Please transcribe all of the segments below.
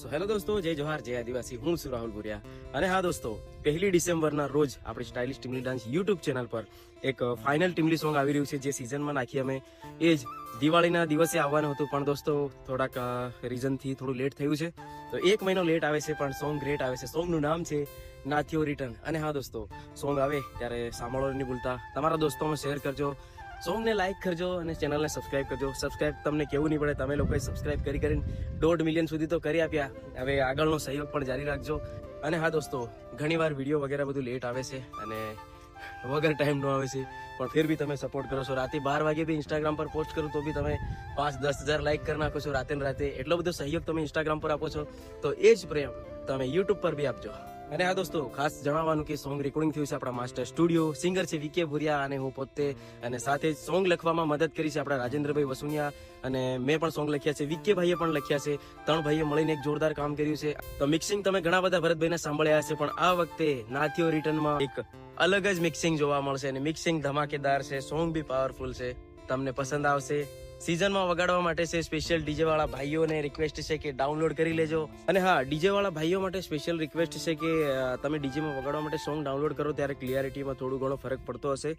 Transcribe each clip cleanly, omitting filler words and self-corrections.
Hello દોસ્તો, જય જોહાર, જય આદિવાસી. હું છું રાહુલ ભુરિયા. અને હા દોસ્તો, 1 ડિસેમ્બરના રોજ આપણી સ્ટાઇલિશ ટીમલી ડાન્સ યુટ્યુબ ચેનલ પર એક ફાઇનલ ટીમલી સોંગ આવી રહ્યું છે, જે સિઝનમાં નાખી અમે. એ જ દિવાળીના દિવસે આવવાનું હતું, પણ દોસ્તો થોડાક રીઝનથી થોડું લેટ થયું છે. તો 1 મહિનો લેટ આવે છે, પણ સોંગ ગ્રેટ આવે છે. સોંગનું નામ છે નાથિયો રિટર્ન. અને હા દોસ્તો, સોંગ આવે ત્યારે સાંભળવાનું નહીં ભૂલતા. તમારા દોસ્તોમાં શેર કરજો, સોંગને લાઈક કરજો અને ચેનલને સબસ્ક્રાઇબ કરજો. સબસ્ક્રાઇબ તમને કેવું નહીં પડે, તમે લોકોએ સબસ્ક્રાઇબ કરીને 1.5 મિલિયન સુધી તો કરી આપ્યા. હવે આગળનો સહયોગ પણ જારી રાખજો. અને હા દોસ્તો, ઘણીવાર વિડીયો વગેરે બધું લેટ આવે છે અને વગર ટાઈમ નો આવે છે, પણ ફિર બી તમે સપોર્ટ કરો છો. રાતે 12 વાગે બી ઇન્સ્ટાગ્રામ પર પોસ્ટ કરું તો બી તમે 5-10 હજાર લાઈક કરી નાખો છો રાતે ને રાતે. એટલો બધો સહયોગ તમે ઇન્સ્ટાગ્રામ પર આપો છો, તો એ જ પ્રેમ તમે યુટ્યુબ પર બી આપજો. અને હા દોસ્તો, ખાસ જણાવવાનું કે સોંગ રેકોર્ડિંગ થયું છે આપણા માસ્ટર સ્ટુડિયો. સિંગર છે વીકે ભુરિયા અને હું પોતે, અને સાથે જ સોંગ લખવામાં મદદ કરી છે આપણા રાજેન્દ્રભાઈ વસુનિયા. અને મેં પણ સોંગ લખ્યા છે, વીકે ભાઈએ પણ લખ્યા છે. 3 ભાઈએ મળીને એક જોરદાર કામ કર્યું છે. તો મિક્સિંગ તમે ઘણા બધા ભરતભાઈને સાંભળ્યા હશે, પણ આ વખતે નાથિયો રિટર્નમાં એક અલગ જ મિક્સિંગ જોવા મળશે. અને મિક્સિંગ ધમાકેદાર છે, સોંગ બી પાવરફુલ છે, તમને પસંદ આવશે. સિઝનમાં વગાડવા માટે છે સ્પેશિયલ ડીજે વાળા ભાઈઓને રિક્વેસ્ટ છે કે ડાઉનલોડ કરી લેજો. અને હા, ડીજે વાળા ભાઈઓ માટે સ્પેશિયલ રિક્વેસ્ટ છે કે તમે ડીજેમાં વગાડવા માટે સોંગ ડાઉનલોડ કરો ત્યારે ક્લિયરિટીમાં થોડું ઘણો ફરક પડતો હશે.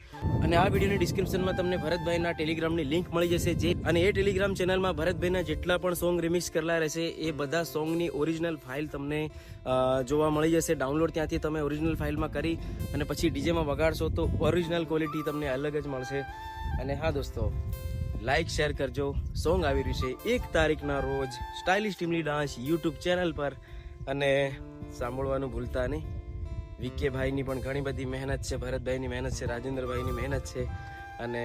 અને આ વિડીયોની ડિસ્ક્રિપ્શનમાં તમને ભરતભાઈના ટેલિગ્રામની લિંક મળી જશે. જે અને એ ટેલિગ્રામ ચેનલમાં ભરતભાઈના જેટલા પણ સોંગ રિમિક્સ કરેલા રહેશે એ બધા સોંગની ઓરિજિનલ ફાઇલ તમને જોવા મળી જશે. ડાઉનલોડ ત્યાંથી તમે ઓરિજિનલ ફાઇલમાં કરી અને પછી ડીજેમાં વગાડશો તો ઓરિજિનલ ક્વોલિટી તમને અલગ જ મળશે. અને હા દોસ્તો, લાઈક શેર કરજો. સોંગ આવી રહ્યું છે 1 તારીખના રોજ સ્ટાઇલિશ ટીમલી ડાન્સ યુટ્યુબ ચેનલ પર. અને સાંભળવાનું ભૂલતા નહીં. વીકે ભાઈની પણ ઘણી બધી મહેનત છે, ભરતભાઈની મહેનત છે, રાજેન્દ્રભાઈની મહેનત છે, અને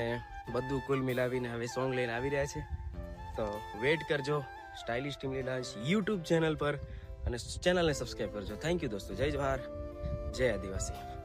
બધું કુલ મિલાવીને હવે સોંગ લઈને આવી રહ્યા છે. તો વેઇટ કરજો સ્ટાઇલિશ ટીમલી ડાન્સ યુટ્યુબ ચેનલ પર, અને ચેનલને સબસ્ક્રાઈબ કરજો. થેન્ક યુ દોસ્તો. જય જોહાર, જય આદિવાસી.